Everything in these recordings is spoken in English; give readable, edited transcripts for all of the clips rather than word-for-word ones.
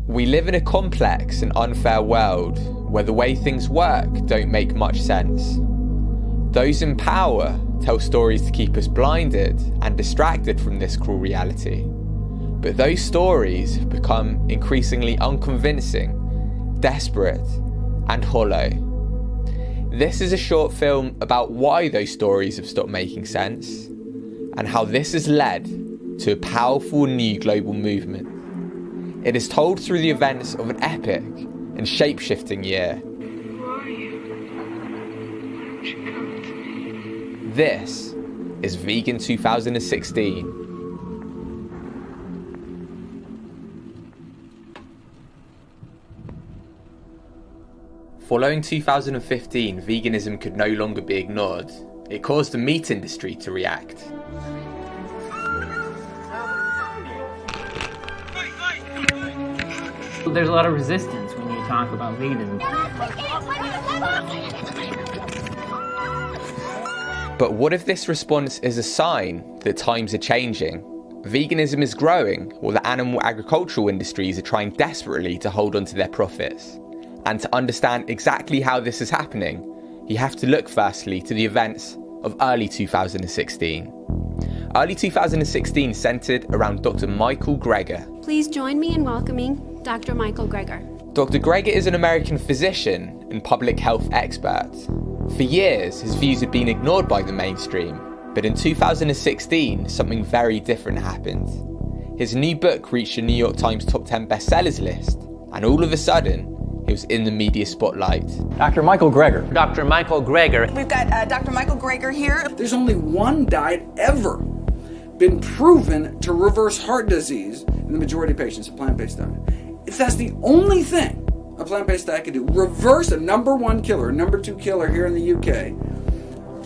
We live in a complex and unfair world where the way things work don't make much sense. Those in power tell stories to keep us blinded and distracted from this cruel reality. But those stories have become increasingly unconvincing, desperate, and hollow. This is a short film about why those stories have stopped making sense, and how this has led to a powerful new global movement. It is told through the events of an epic and shape-shifting year. This is Vegan 2016. Following 2015, veganism could no longer be ignored. It caused the meat industry to react. There's a lot of resistance when you talk about veganism. But what if this response is a sign that times are changing? Veganism is growing while the animal agricultural industries are trying desperately to hold on to their profits. And to understand exactly how this is happening, you have to look firstly to the events of early 2016. Early 2016 centred around Dr. Michael Greger. Please join me in welcoming Dr. Michael Greger. Dr. Greger is an American physician and public health expert. For years, his views had been ignored by the mainstream, but in 2016, something very different happened. His new book reached the New York Times top 10 bestsellers list, and all of a sudden, he was in the media spotlight. Dr. Michael Greger. Dr. Michael Greger. We've got Dr. Michael Greger here. There's only one diet ever been proven to reverse heart disease in the majority of patients, a plant-based diet. If that's the only thing a plant-based diet can do, reverse a number one killer, number two killer here in the UK,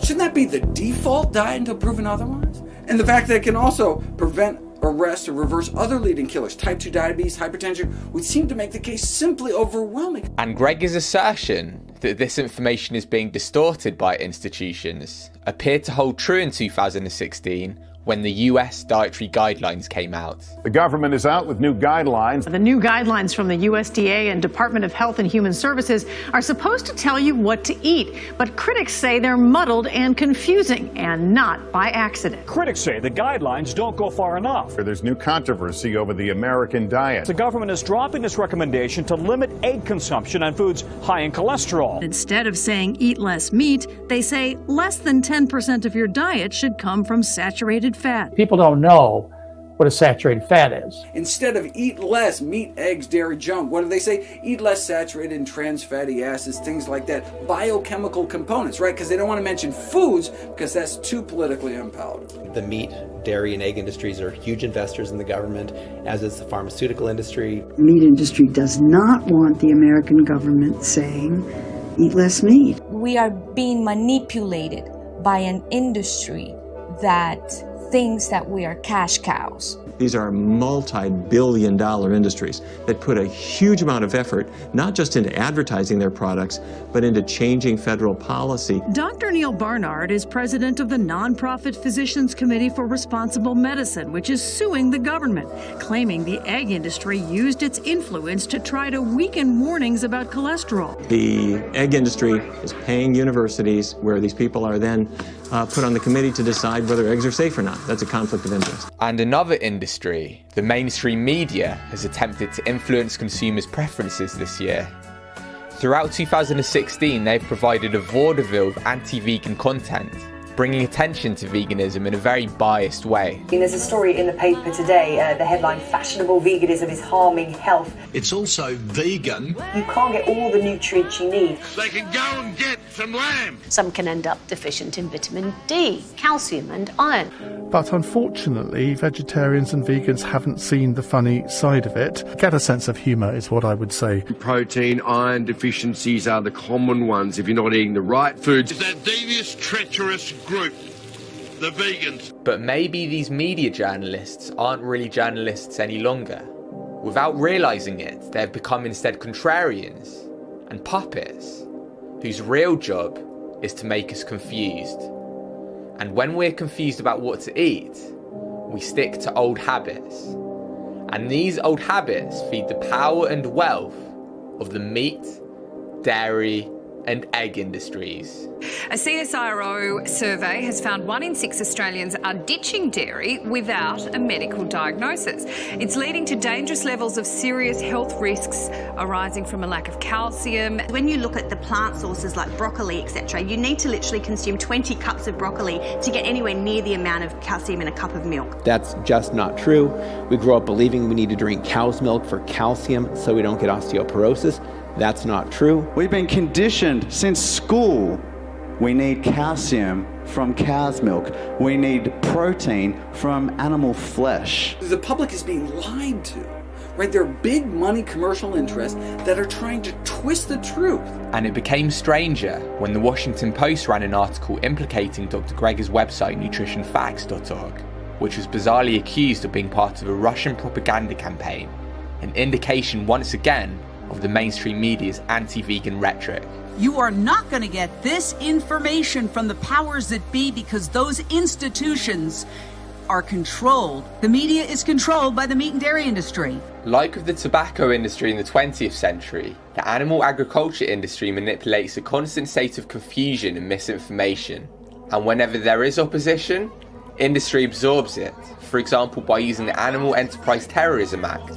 shouldn't that be the default diet until proven otherwise? And the fact that it can also prevent, arrest, or reverse other leading killers, type 2 diabetes, hypertension, would seem to make the case simply overwhelming. And Greger's assertion that this information is being distorted by institutions appeared to hold true in 2016 when the US dietary guidelines came out. The government is out with new guidelines. The new guidelines from the USDA and Department of Health and Human Services are supposed to tell you what to eat, but critics say they're muddled and confusing, and not by accident. Critics say the guidelines don't go far enough. There's new controversy over the American diet. The government is dropping its recommendation to limit egg consumption on foods high in cholesterol. Instead of saying eat less meat, they say less than 10% of your diet should come from saturated fat. People don't know what a saturated fat is. Instead of eat less meat, eggs, dairy, junk, what do they say? Eat less saturated and trans fatty acids, things like that. Biochemical components, right? Because they don't want to mention foods because that's too politically unpalatable. The meat, dairy, and egg industries are huge investors in the government, as is the pharmaceutical industry. The meat industry does not want the American government saying, eat less meat. We are being manipulated by an industry that thinks that we are cash cows. These are multi-billion-dollar industries that put a huge amount of effort, not just into advertising their products, but into changing federal policy. Dr. Neil Barnard is president of the nonprofit Physicians Committee for Responsible Medicine, which is suing the government, claiming the egg industry used its influence to try to weaken warnings about cholesterol. The egg industry is paying universities, where these people are then put on the committee to decide whether eggs are safe or not. That's a conflict of interest. And another industry, the mainstream media, has attempted to influence consumers' preferences this year. Throughout 2016, they've provided a vaudeville of anti-vegan content, bringing attention to veganism in a very biased way. There's a story in the paper today, the headline, "Fashionable Veganism is Harming Health." It's also vegan. You can't get all the nutrients you need. They can go and get some lamb. Some can end up deficient in vitamin D, calcium and iron. But unfortunately, vegetarians and vegans haven't seen the funny side of it. Get a sense of humour is what I would say. Protein, iron deficiencies are the common ones if you're not eating the right foods. It's that devious, treacherous group, the vegans. But maybe these media journalists aren't really journalists any longer. Without realising it, they've become instead contrarians and puppets, whose real job is to make us confused. And when we're confused about what to eat, we stick to old habits. And these old habits feed the power and wealth of the meat, dairy, and egg industries. A CSIRO survey has found 1 in 6 Australians are ditching dairy without a medical diagnosis. It's leading to dangerous levels of serious health risks arising from a lack of calcium. When you look at the plant sources like broccoli, etc., you need to literally consume 20 cups of broccoli to get anywhere near the amount of calcium in a cup of milk. That's just not true. We grow up believing we need to drink cow's milk for calcium so we don't get osteoporosis. That's not true. We've been conditioned since school. We need calcium from cow's milk. We need protein from animal flesh. The public is being lied to, right? There are big money commercial interests that are trying to twist the truth. And it became stranger when the Washington Post ran an article implicating Dr. Greger's website nutritionfacts.org, which was bizarrely accused of being part of a Russian propaganda campaign, an indication once again of the mainstream media's anti-vegan rhetoric. You are not going to get this information from the powers that be because those institutions are controlled. The media is controlled by the meat and dairy industry. Like with the tobacco industry in the 20th century, the animal agriculture industry manipulates a constant state of confusion and misinformation. And whenever there is opposition, industry absorbs it, for example by using the Animal Enterprise Terrorism Act.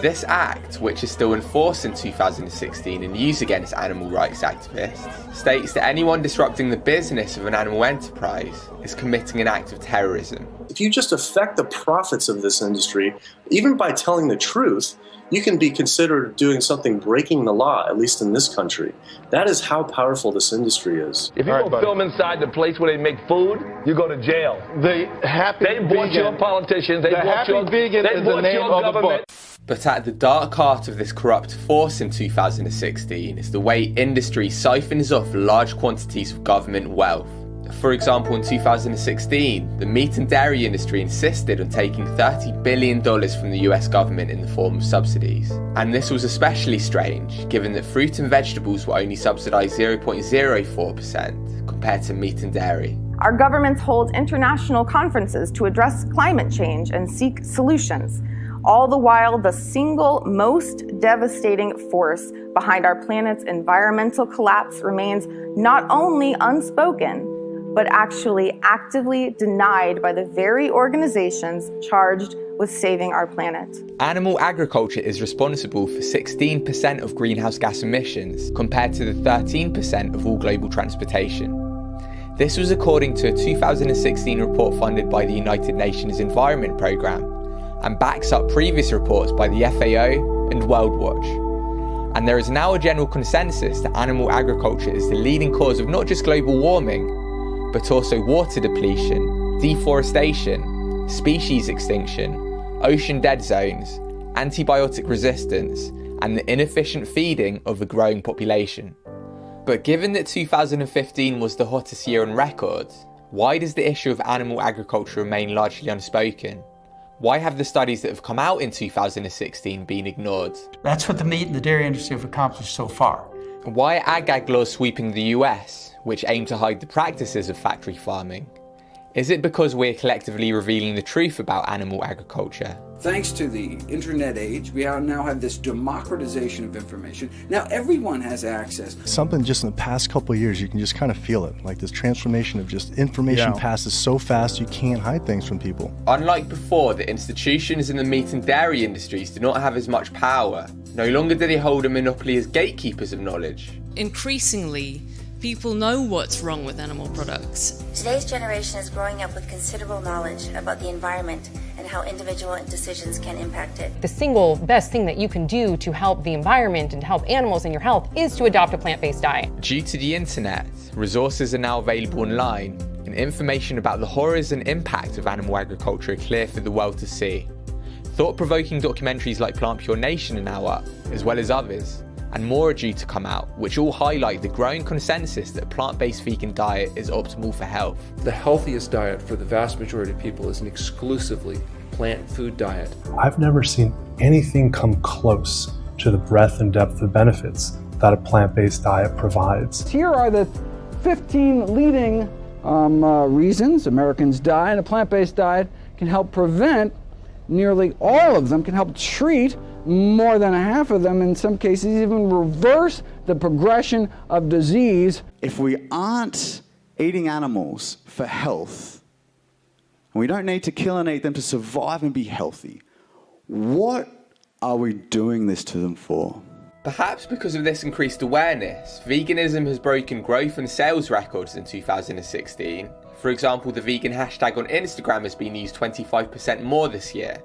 This act, which is still enforced in 2016 and used against animal rights activists, states that anyone disrupting the business of an animal enterprise is committing an act of terrorism. If you just affect the profits of this industry, even by telling the truth, you can be considered doing something breaking the law, at least in this country. That is how powerful this industry is. If you go film inside the place where they make food, you go to jail. They bought your politicians, they bought your vegan is the name of the book. But at the dark heart of this corrupt force in 2016 is the way industry siphons off large quantities of government wealth. For example, in 2016, the meat and dairy industry insisted on taking $30 billion from the US government in the form of subsidies. And this was especially strange, given that fruit and vegetables were only subsidised 0.04% compared to meat and dairy. Our governments hold international conferences to address climate change and seek solutions. All the while, the single most devastating force behind our planet's environmental collapse remains not only unspoken, but actually actively denied by the very organizations charged with saving our planet. Animal agriculture is responsible for 16% of greenhouse gas emissions, compared to the 13% of all global transportation. This was according to a 2016 report funded by the United Nations Environment Programme, and backs up previous reports by the FAO and World Watch. And there is now a general consensus that animal agriculture is the leading cause of not just global warming, but also water depletion, deforestation, species extinction, ocean dead zones, antibiotic resistance, and the inefficient feeding of a growing population. But given that 2015 was the hottest year on record, why does the issue of animal agriculture remain largely unspoken? Why have the studies that have come out in 2016 been ignored? That's what the meat and the dairy industry have accomplished so far. Why are ag laws sweeping the US, which aim to hide the practices of factory farming? Is it because we're collectively revealing the truth about animal agriculture? Thanks to the internet age, we now have this democratization of information. Now everyone has access. Something just in the past couple of years, you can just kind of feel it. Like this transformation of just information passes so fast, you can't hide things from people. Unlike before, the institutions in the meat and dairy industries do not have as much power. No longer do they hold a monopoly as gatekeepers of knowledge. Increasingly, people know what's wrong with animal products. Today's generation is growing up with considerable knowledge about the environment and how individual decisions can impact it. The single best thing that you can do to help the environment and to help animals and your health is to adopt a plant-based diet. Due to the internet, resources are now available online, and information about the horrors and impact of animal agriculture are clear for the world to see. Thought-provoking documentaries like Plant Pure Nation are now up, as well as others, and more are due to come out, which all highlight the growing consensus that a plant-based vegan diet is optimal for health. The healthiest diet for the vast majority of people is an exclusively plant food diet. I've never seen anything come close to the breadth and depth of benefits that a plant-based diet provides. Here are the 15 leading reasons Americans die, and a plant-based diet can help prevent nearly all of them can help treat more than a half of them, in some cases even reverse the progression of disease. If we aren't eating animals for health, and we don't need to kill and eat them to survive and be healthy, what are we doing this to them for? Perhaps because of this increased awareness, veganism has broken growth and sales records in 2016. For example, the vegan hashtag on Instagram has been used 25% more this year.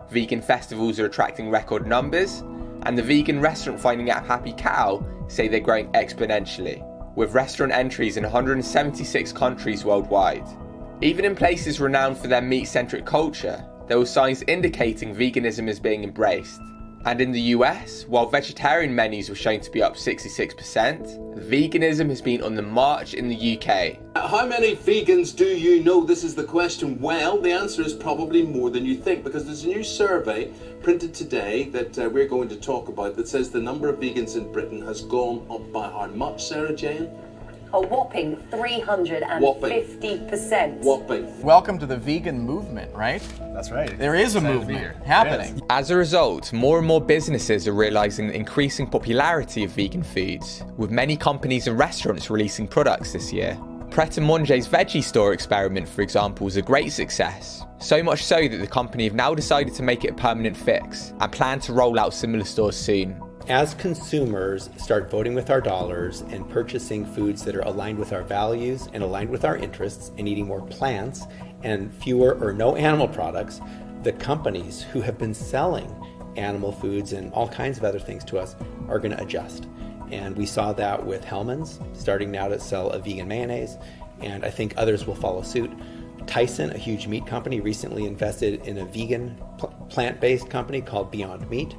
Vegan festivals are attracting record numbers, and the vegan restaurant finding app Happy Cow say they're growing exponentially, with restaurant entries in 176 countries worldwide. Even in places renowned for their meat-centric culture, there were signs indicating veganism is being embraced. And in the US, while vegetarian menus were shown to be up 66%, veganism has been on the march in the UK. How many vegans do you know? This is the question. Well, the answer is probably more than you think, because there's a new survey printed today that we're going to talk about that says the number of vegans in Britain has gone up by how much, Sarah Jane? A whopping 350%. Whopping. Welcome to the vegan movement, right? That's right. There is a movement happening. As a result, more and more businesses are realising the increasing popularity of vegan foods, with many companies and restaurants releasing products this year. Pret a Manger's veggie store experiment, for example, was a great success. So much so that the company have now decided to make it a permanent fix and plan to roll out similar stores soon. As consumers start voting with our dollars and purchasing foods that are aligned with our values and aligned with our interests and eating more plants and fewer or no animal products, the companies who have been selling animal foods and all kinds of other things to us are going to adjust. And we saw that with Hellmann's starting now to sell a vegan mayonnaise, and I think others will follow suit. Tyson, a huge meat company, recently invested in a vegan plant-based company called Beyond Meat.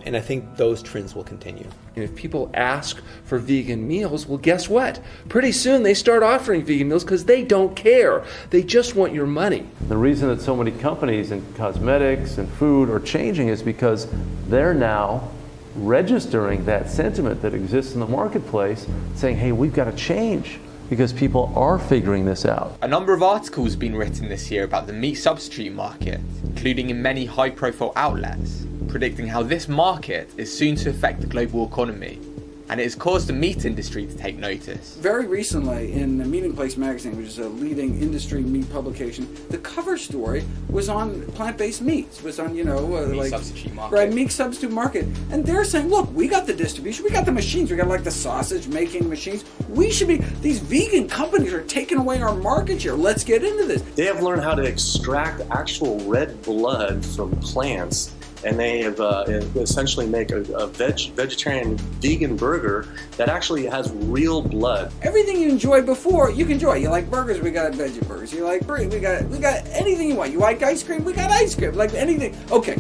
And I think those trends will continue. If people ask for vegan meals, well, guess what? Pretty soon they start offering vegan meals because they don't care. They just want your money. The reason that so many companies in cosmetics and food are changing is because they're now registering that sentiment that exists in the marketplace, saying, hey, we've got to change because people are figuring this out. A number of articles have been written this year about the meat substitute market, including in many high-profile outlets, predicting how this market is soon to affect the global economy, and it has caused the meat industry to take notice. Very recently, in the Meeting Place magazine, which is a leading industry meat publication, the cover story was on plant-based meats. Was on, meat substitute market. Right, meat substitute market. And they're saying, look, we got the distribution, we got the machines, we got like the sausage making machines. We should be, these vegan companies are taking away our market share. Let's get into this. They have learned how to extract actual red blood from plants, and they have essentially make a vegetarian vegan burger that actually has real blood. Everything you enjoyed before, you can enjoy. You like burgers, we got veggie burgers. You like burgers, we got anything you want. You like ice cream, we got ice cream. Like anything. Okay,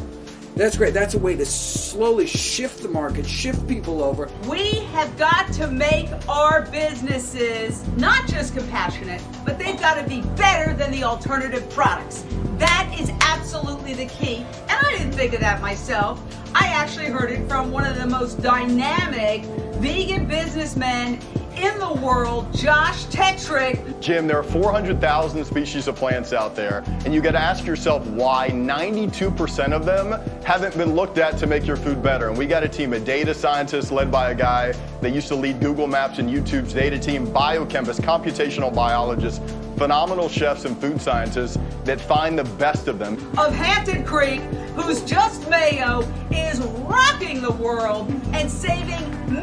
that's great. That's a way to slowly shift the market, shift people over. We have got to make our businesses not just compassionate, but they've got to be better than the alternative products. That is absolutely the key. And I didn't think of that myself. I actually heard it from one of the most dynamic vegan businessmen in the world, Josh Tetrick. Jim, there are 400,000 species of plants out there, and you got to ask yourself why 92% of them haven't been looked at to make your food better. And we got a team of data scientists led by a guy that used to lead Google Maps and YouTube's data team, biochemists, computational biologists, phenomenal chefs and food scientists that find the best of them. Of Hampton Creek, whose Just Mayo is rocking the world and saving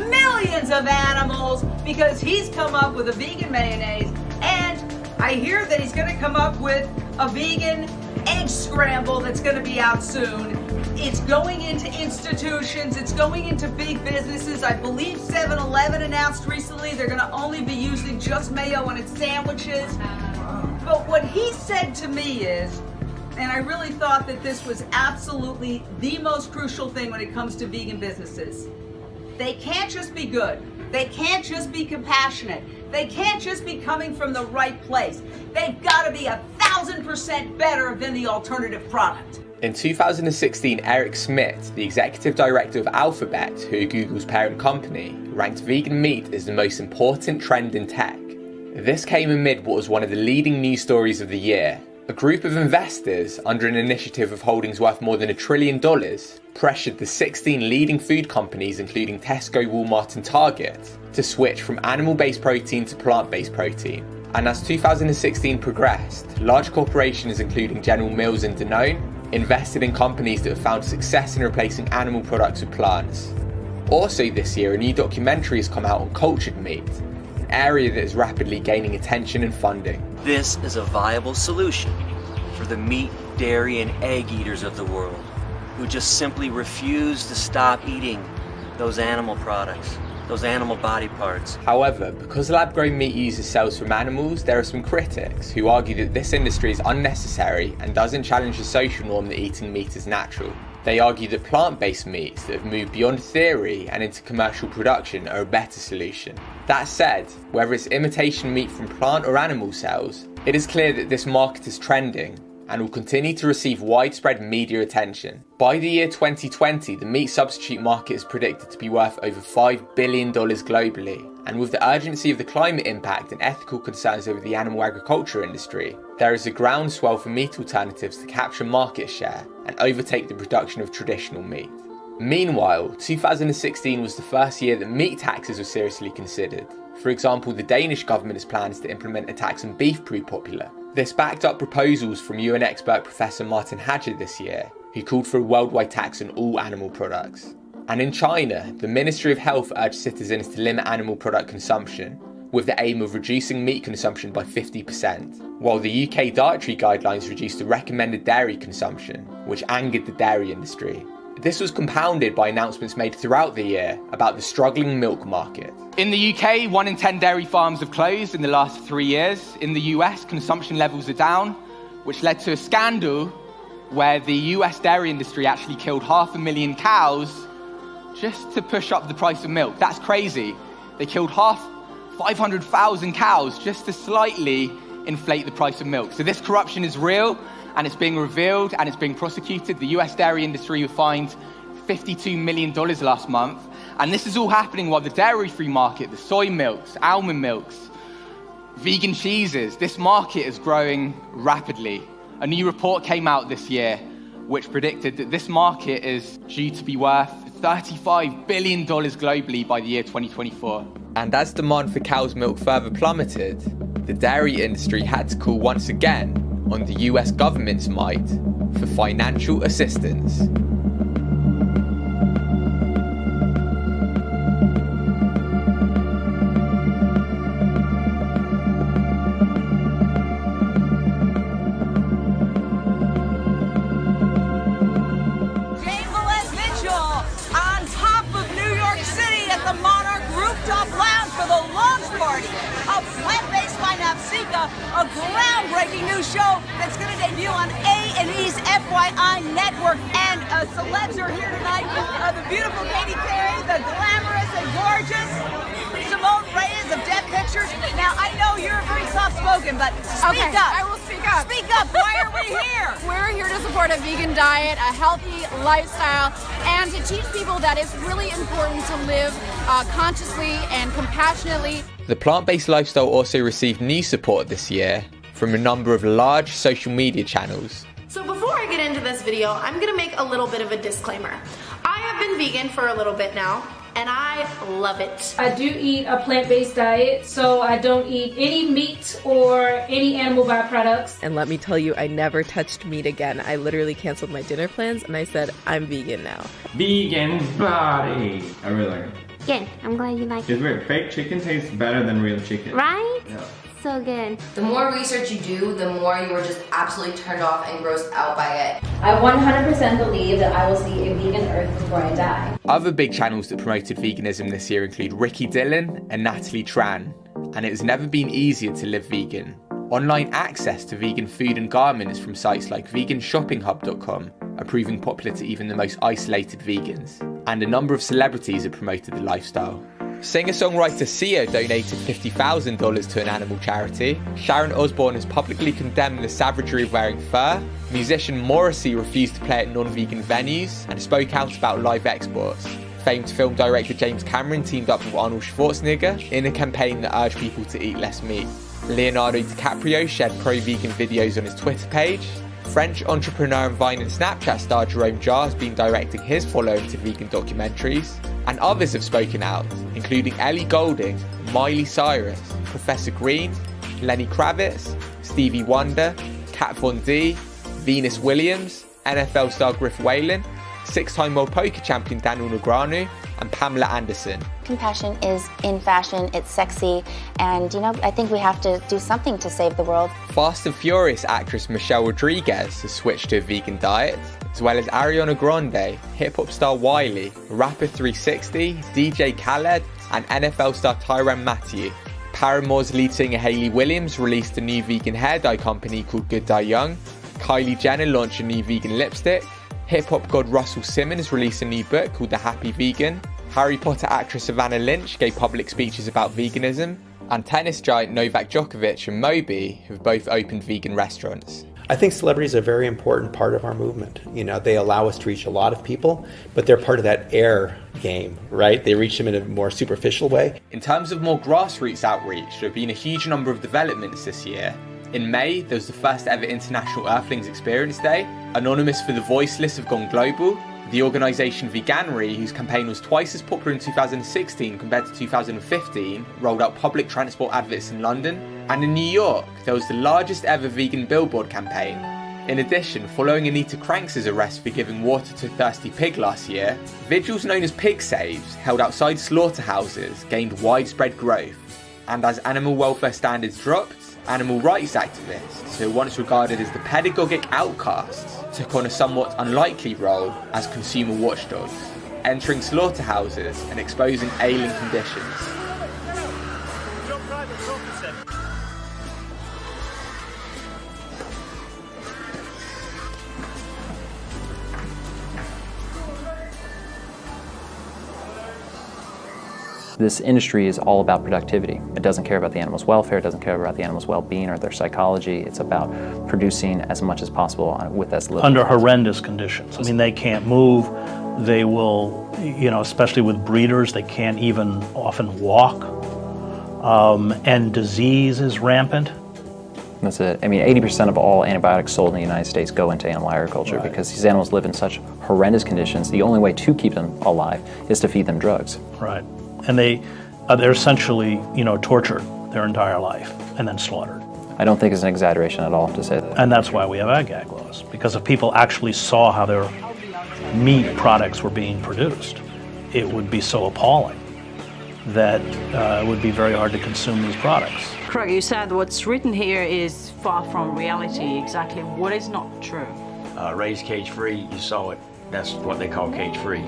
millions of animals because he's come up with a vegan mayonnaise, and I hear that he's going to come up with a vegan egg scramble that's going to be out soon. It's going into institutions, it's going into big businesses. I believe 7-Eleven announced recently they're going to only be using Just Mayo on its sandwiches. But what he said to me is, and I really thought that this was absolutely the most crucial thing when it comes to vegan businesses. They can't just be good. They can't just be compassionate. They can't just be coming from the right place. They've got to be 1,000% better than the alternative product. In 2016, Eric Schmidt, the executive director of Alphabet, who are Google's parent company, ranked vegan meat as the most important trend in tech. This came amid what was one of the leading news stories of the year, A group of investors, under an initiative of holdings worth more than $1 trillion, pressured the 16 leading food companies, including Tesco, Walmart and Target, to switch from animal-based protein to plant-based protein. And as 2016 progressed, large corporations including General Mills and Danone invested in companies that have found success in replacing animal products with plants. Also this year, a new documentary has come out on cultured meat, an area that is rapidly gaining attention and funding. This is a viable solution for the meat, dairy, and egg eaters of the world who just simply refuse to stop eating those animal products, those animal body parts. However, because lab-grown meat uses cells from animals, there are some critics who argue that this industry is unnecessary and doesn't challenge the social norm that eating meat is natural. They argue that plant-based meats that have moved beyond theory and into commercial production are a better solution. That said, whether it's imitation meat from plant or animal cells, it is clear that this market is trending and will continue to receive widespread media attention. By the year 2020, the meat substitute market is predicted to be worth over $5 billion globally, and with the urgency of the climate impact and ethical concerns over the animal agriculture industry, there is a groundswell for meat alternatives to capture market share and overtake the production of traditional meat. Meanwhile, 2016 was the first year that meat taxes were seriously considered. For example, the Danish government has plans to implement a tax on beef pre popular. This backed up proposals from UN expert Professor Martin Hager this year, who called for a worldwide tax on all animal products. And in China, the Ministry of Health urged citizens to limit animal product consumption, with the aim of reducing meat consumption by 50%, while the UK dietary guidelines reduced the recommended dairy consumption, which angered the dairy industry. This was compounded by announcements made throughout the year about the struggling milk market. In the UK, 1 in 10 dairy farms have closed in the last 3 years. In the US, consumption levels are down, which led to a scandal where the US dairy industry actually killed 500,000 cows just to push up the price of milk. That's crazy. They killed 500,000 cows just to slightly inflate the price of milk. So this corruption is real, and it's being revealed and it's being prosecuted. The US dairy industry was fined $52 million last month. And this is all happening while the dairy-free market, the soy milks, almond milks, vegan cheeses, this market is growing rapidly. A new report came out this year which predicted that this market is due to be worth $35 billion globally by the year 2024. And as demand for cow's milk further plummeted, the dairy industry had to call once again on the US government's might for financial assistance. A groundbreaking new show that's going to debut on A&E's FYI network. And celebs are here tonight. The beautiful Katy Perry, the glamorous and gorgeous Simone Reyes of Death Pictures. Now, I know you're very soft-spoken, but speak up. I will speak up. Speak up. Why are we here? We're here to support a vegan diet, a healthy lifestyle, and to teach people that it's really important to live consciously and compassionately. The plant-based lifestyle also received new support this year from a number of large social media channels. So before I get into this video, I'm gonna make a little bit of a disclaimer. I have been vegan for a little bit now, and I love it. I do eat a plant-based diet, so I don't eat any meat or any animal byproducts. And let me tell you, I never touched meat again. I literally canceled my dinner plans and I said, I'm vegan now. Vegan body. I really like it. Good. I'm glad you like it. It's weird. Fake chicken tastes better than real chicken. Right? Yeah. So good. The more research you do, the more you are just absolutely turned off and grossed out by it. I 100% believe that I will see a vegan earth before I die. Other big channels that promoted veganism this year include Ricky Dillon and Natalie Tran, and it has never been easier to live vegan. Online access to vegan food and garments from sites like veganshoppinghub.com are proving popular to even the most isolated vegans, and a number of celebrities have promoted the lifestyle. Singer-songwriter Sia donated $50,000 to an animal charity. Sharon Osbourne has publicly condemned the savagery of wearing fur. Musician Morrissey refused to play at non-vegan venues and spoke out about live exports. Famed film director James Cameron teamed up with Arnold Schwarzenegger in a campaign that urged people to eat less meat. Leonardo DiCaprio shared pro-vegan videos on his Twitter page. French entrepreneur and Vine and Snapchat star Jerome Jarre has been directing his following to vegan documentaries. And others have spoken out, including Ellie Goulding, Miley Cyrus, Professor Green, Lenny Kravitz, Stevie Wonder, Kat Von D, Venus Williams, NFL star Griff Whalen, six-time world poker champion Daniel Negreanu, and Pamela Anderson. Compassion is in fashion, it's sexy, and I think we have to do something to save the world. Fast and Furious actress Michelle Rodriguez has switched to a vegan diet, as well as Ariana Grande, hip-hop star Wiley, rapper 360, DJ Khaled, and NFL star Tyrann Mathieu. Paramore's lead singer Hayley Williams released a new vegan hair dye company called Good Dye Young. Kylie Jenner launched a new vegan lipstick. Hip-hop god Russell Simmons released a new book called The Happy Vegan. Harry Potter actress Savannah Lynch gave public speeches about veganism. And tennis giant Novak Djokovic and Moby have both opened vegan restaurants. I think celebrities are a very important part of our movement. They allow us to reach a lot of people, but they're part of that air game, right? They reach them in a more superficial way. In terms of more grassroots outreach, there have been a huge number of developments this year. In May, there was the first ever International Earthlings Experience Day. Anonymous for the Voiceless have gone global. The organisation Veganery, whose campaign was twice as popular in 2016 compared to 2015, rolled out public transport adverts in London. And in New York, there was the largest ever vegan billboard campaign. In addition, following Anita Cranks' arrest for giving water to a thirsty pig last year, vigils known as pig saves, held outside slaughterhouses, gained widespread growth. And as animal welfare standards dropped, animal rights activists, who were once regarded as the pedagogic outcasts, took on a somewhat unlikely role as consumer watchdogs, entering slaughterhouses and exposing ailing conditions. This industry is all about productivity. It doesn't care about the animal's welfare, it doesn't care about the animal's well-being or their psychology. It's about producing as much as possible with as little. Under horrendous conditions. I mean, they can't move. They will, especially with breeders, they can't even often walk. And disease is rampant. That's it. I mean, 80% of all antibiotics sold in the United States go into animal agriculture because these animals live in such horrendous conditions. The only way to keep them alive is to feed them drugs. Right. And they're essentially, tortured their entire life and then slaughtered. I don't think it's an exaggeration at all to say that. And that's why we have ag laws, because if people actually saw how their meat products were being produced, it would be so appalling that it would be very hard to consume these products. Correct, you said what's written here is far from reality. Exactly what is not true? Raised cage-free, you saw it. That's what they call cage-free.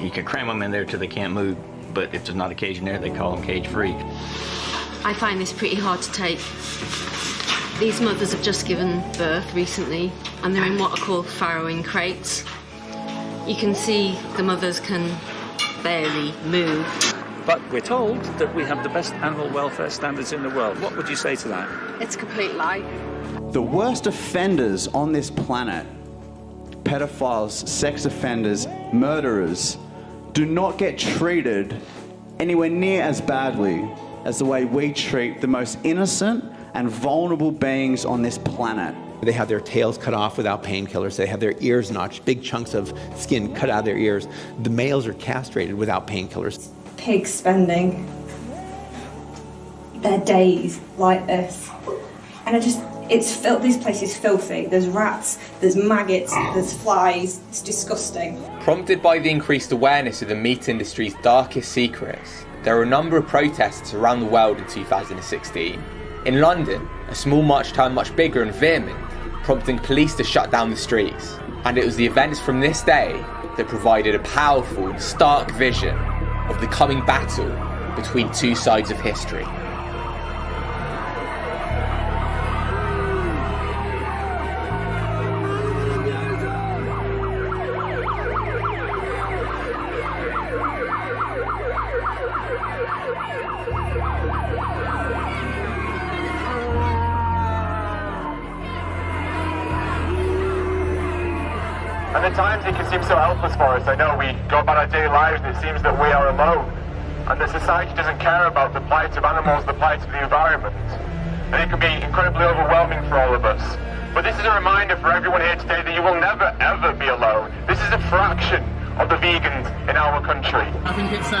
You can cram them in there till they can't move, but if there's not a cage in there, they call them cage-free. I find this pretty hard to take. These mothers have just given birth recently, and they're in what are called farrowing crates. You can see the mothers can barely move. But we're told that we have the best animal welfare standards in the world. What would you say to that? It's a complete lie. The worst offenders on this planet, pedophiles, sex offenders, murderers, do not get treated anywhere near as badly as the way we treat the most innocent and vulnerable beings on this planet. They have their tails cut off without painkillers. They have their ears notched, big chunks of skin cut out of their ears. The males are castrated without painkillers. Pigs spending their days like this. And this place is filthy. There's rats, there's maggots, there's flies. It's disgusting. Prompted by the increased awareness of the meat industry's darkest secrets, there were a number of protests around the world in 2016. In London, a small march turned much bigger and vehement, prompting police to shut down the streets. And it was the events from this day that provided a powerful and stark vision of the coming battle between two sides of history. And at times it can seem so helpless for us. I know we go about our daily lives and it seems that we are alone. And the society doesn't care about the plight of animals, the plight of the environment. and it can be incredibly overwhelming for all of us. But this is a reminder for everyone here today that you will never, ever be alone. This is a fraction of the vegans in our country. I think it's a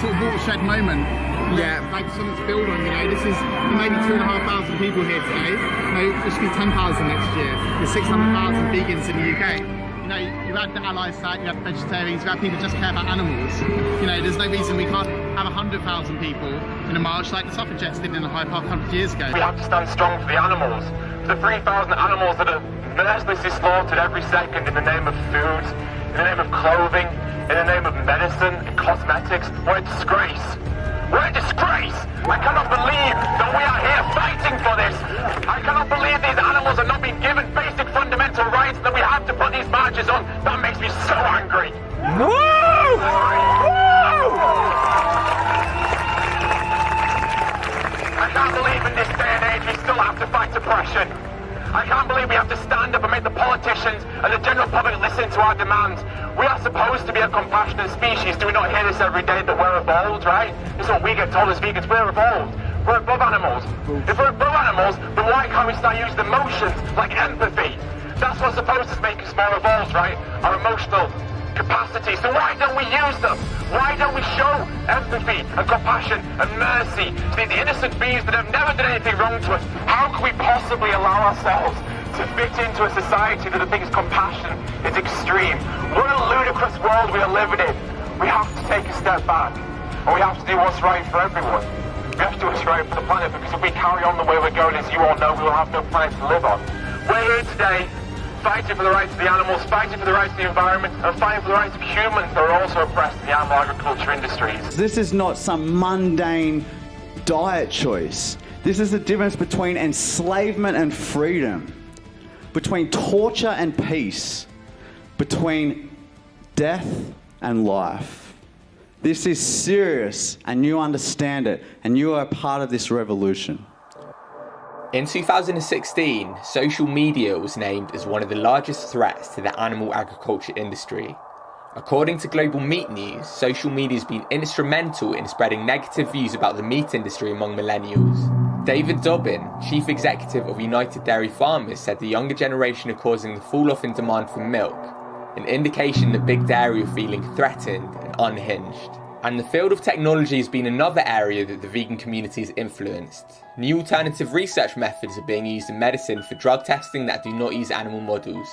sort of watershed moment. Yeah. Like something to build on, you know. This is maybe 2,500 people here today. You know, there should be 10,000 next year. There's 600,000 vegans in the UK. You know, you had the allies side, you have vegetarians, you have people who just care about animals. You know, there's no reason we can't have 100,000 people in a march like the suffragettes did in the Hyde Park 100 years ago. We have to stand strong for the animals. For the 3,000 animals that are mercilessly slaughtered every second in the name of food, in the name of clothing, in the name of medicine and cosmetics. We're a disgrace. We're a disgrace! I cannot believe that we are here fighting for this! I cannot believe these animals are not being given basic fundamental rights, that we have to put these marches on. That makes me so angry. Woo! Woo! I can't believe in this day and age we still have to fight oppression. I can't believe we have to stand up and make the politicians and the general public listen to our demands. We are supposed to be a compassionate species. Do we not hear this every day that we're evolved, right? This is what we get told as vegans. We're evolved. We're above animals. If we're above animals, then why can't we start using emotions like empathy? That's what's supposed to make us more evolved, right? Our emotional capacity. So why don't we use them? Why don't we show empathy and compassion and mercy to these innocent beings that have never done anything wrong to us? How can we possibly allow ourselves to fit into a society that thinks compassion is extreme? What a ludicrous world we are living in. We have to take a step back, and we have to do what's right for everyone. We have to do what's right for the planet, because if we carry on the way we're going, as you all know, we will have no planet to live on. We're here today fighting for the rights of the animals, fighting for the rights of the environment, and fighting for the rights of humans that are also oppressed in the animal agriculture industries. This is not some mundane diet choice. This is the difference between enslavement and freedom, between torture and peace, between death and life. This is serious, and you understand it, and you are a part of this revolution. In 2016, social media was named as one of the largest threats to the animal agriculture industry. According to Global Meat News, social media has been instrumental in spreading negative views about the meat industry among millennials. David Dobbin, chief executive of United Dairy Farmers, said the younger generation are causing the fall-off in demand for milk, an indication that big dairy are feeling threatened and unhinged. And the field of technology has been another area that the vegan community has influenced. New alternative research methods are being used in medicine for drug testing that do not use animal models.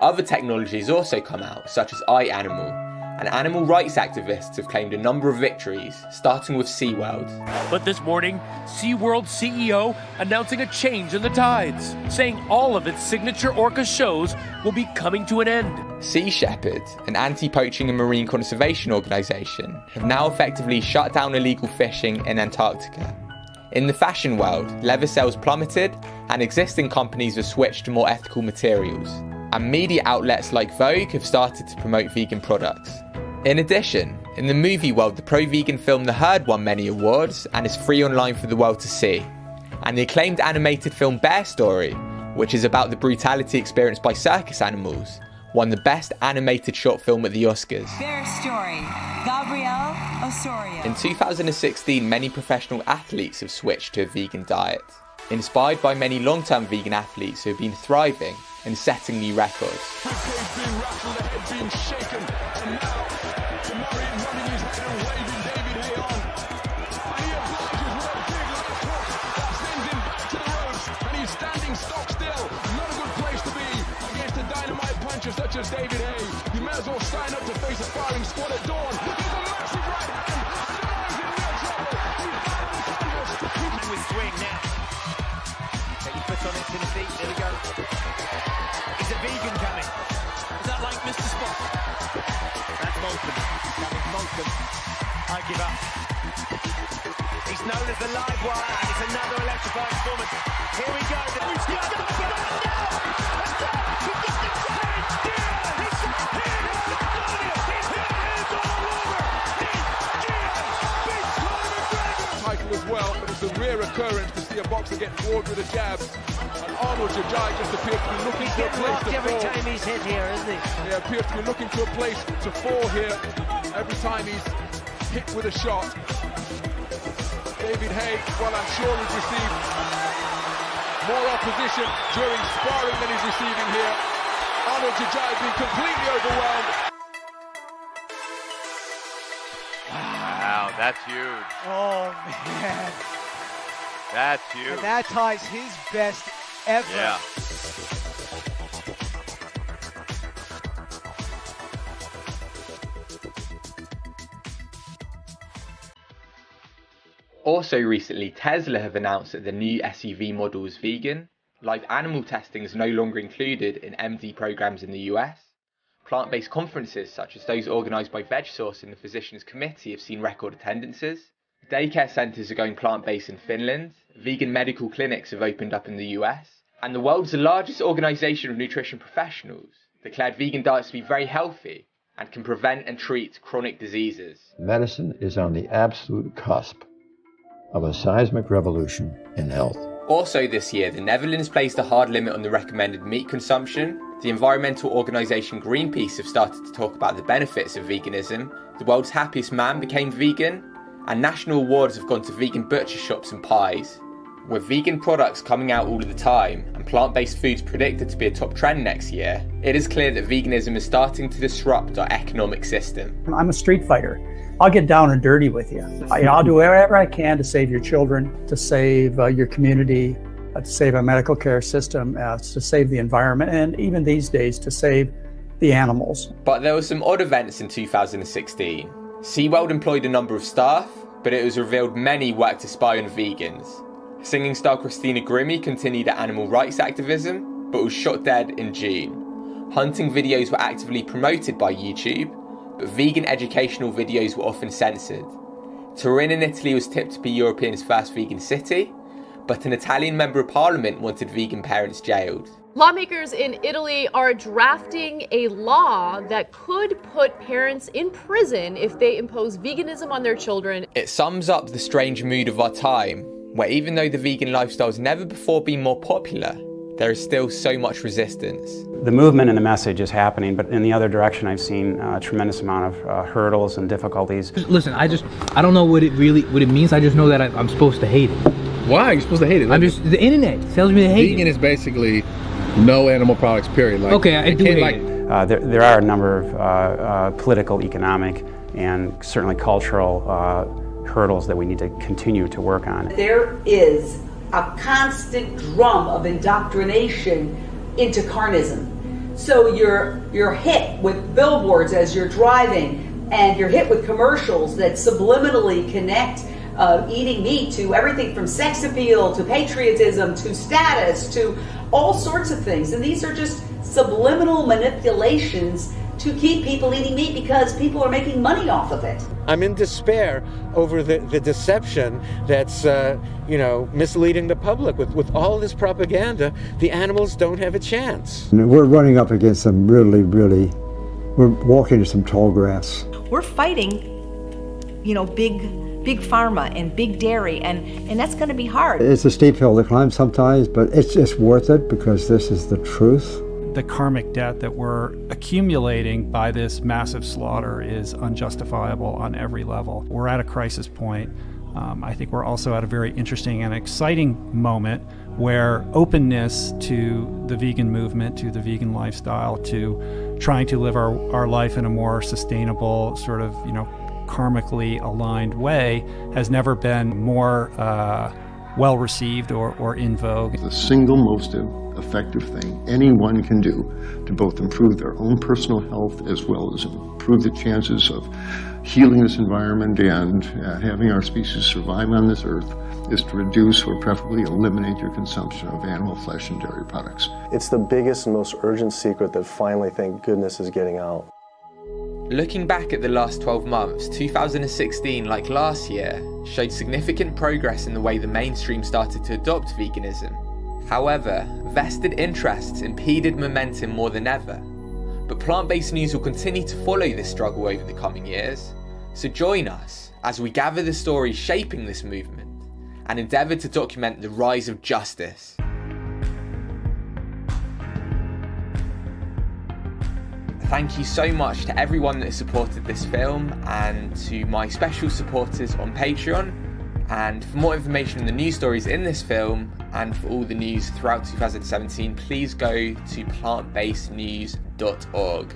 Other technologies also come out, such as iAnimal, and animal rights activists have claimed a number of victories, starting with SeaWorld. But this morning, SeaWorld's CEO announcing a change in the tides, saying all of its signature orca shows will be coming to an end. Sea Shepherd, an anti-poaching and marine conservation organisation, have now effectively shut down illegal fishing in Antarctica. In the fashion world, leather sales plummeted, and existing companies have switched to more ethical materials. And media outlets like Vogue have started to promote vegan products. In addition, in the movie world, the pro-vegan film The Herd won many awards and is free online for the world to see. And the acclaimed animated film Bear Story, which is about the brutality experienced by circus animals, won the Best Animated Short Film at the Oscars. Bear Story, Gabriel Osorio. In 2016, many professional athletes have switched to a vegan diet, inspired by many long-term vegan athletes who have been thriving and setting new records. Such as David Hay, you may as well sign up to face a firing squad at dawn. He's a massive right hand. And with swing now. Get your foot on it, Timothy. There we go. Is a vegan coming? Is that like Mr. Spock? That's Malcolm. Coming Malcolm. I give up. He's known as the live wire, and it's another electrifying performance. Here we go. He's got the as well, but it's a rare occurrence to see a boxer get forward with a jab. And Arnold Jajai just appears to be looking for a place to fall. Every time he's hit here, isn't he? He appears to be looking for a place to fall here every time he's hit with a shot. David Haye, well, I'm sure he's received more opposition during sparring than he's receiving here. Arnold Jajai being completely overwhelmed. Wow, that's huge. Oh, man. That's huge. And that ties his best ever. Yeah. Also recently, Tesla have announced that the new SUV model is vegan. Live animal testing is no longer included in MD programs in the US. Plant-based conferences such as those organised by VegSource and the Physicians Committee have seen record attendances. Daycare centres are going plant-based in Finland. Vegan medical clinics have opened up in the US. And the world's largest organisation of nutrition professionals declared vegan diets to be very healthy and can prevent and treat chronic diseases. Medicine is on the absolute cusp of a seismic revolution in health. Also this year, the Netherlands placed a hard limit on the recommended meat consumption. The environmental organisation Greenpeace have started to talk about the benefits of veganism. The world's happiest man became vegan, and national awards have gone to vegan butcher shops and pies. With vegan products coming out all of the time, and plant-based foods predicted to be a top trend next year, it is clear that veganism is starting to disrupt our economic system. I'm a street fighter. I'll get down and dirty with you. I'll do whatever I can to save your children, to save your community, to save our medical care system, to save the environment, and even these days to save the animals. But there were some odd events in 2016. SeaWorld employed a number of staff, but it was revealed many worked to spy on vegans. Singing star Christina Grimmie continued her animal rights activism, but was shot dead in June. Hunting videos were actively promoted by YouTube, but vegan educational videos were often censored. Turin in Italy was tipped to be Europe's first vegan city, but an Italian member of parliament wanted vegan parents jailed. Lawmakers in Italy are drafting a law that could put parents in prison if they impose veganism on their children. It sums up the strange mood of our time, where even though the vegan lifestyle has never before been more popular, there is still so much resistance. The movement and the message is happening, but in the other direction I've seen a tremendous amount of hurdles and difficulties. Listen, I don't know what it means. I just know that I'm supposed to hate it. Why are you supposed to hate it? The internet tells me to hate it. Vegan is basically no animal products, period. Like, okay, I do hate it. There are a number of political, economic, and certainly cultural hurdles that we need to continue to work on. There is a constant drum of indoctrination into carnism. So you're hit with billboards as you're driving, and you're hit with commercials that subliminally connect eating meat to everything from sex appeal to patriotism to status to all sorts of things. And these are just subliminal manipulations to keep people eating meat because people are making money off of it. I'm in despair over the deception that's misleading the public. With all this propaganda, the animals don't have a chance. We're running up against some really, we're walking into some tall grass. We're fighting, big pharma and big dairy, and that's going to be hard. It's a steep hill to climb sometimes, but it's worth it because this is the truth. The karmic debt that we're accumulating by this massive slaughter is unjustifiable on every level. We're at a crisis point. I think we're also at a very interesting and exciting moment where openness to the vegan movement, to the vegan lifestyle, to trying to live our life in a more sustainable, sort of, karmically aligned way has never been more well received or in vogue. The single most effective thing anyone can do to both improve their own personal health as well as improve the chances of healing this environment and having our species survive on this earth is to reduce or preferably eliminate your consumption of animal flesh and dairy products. It's the biggest and most urgent secret that finally, thank goodness, is getting out. Looking back at the last 12 months, 2016, like last year, showed significant progress in the way the mainstream started to adopt veganism. However, vested interests impeded momentum more than ever. But plant-based news will continue to follow this struggle over the coming years, so join us as we gather the stories shaping this movement and endeavour to document the rise of justice. Thank you so much to everyone that supported this film and to my special supporters on Patreon. And for more information on the news stories in this film and for all the news throughout 2017, please go to plantbasednews.org.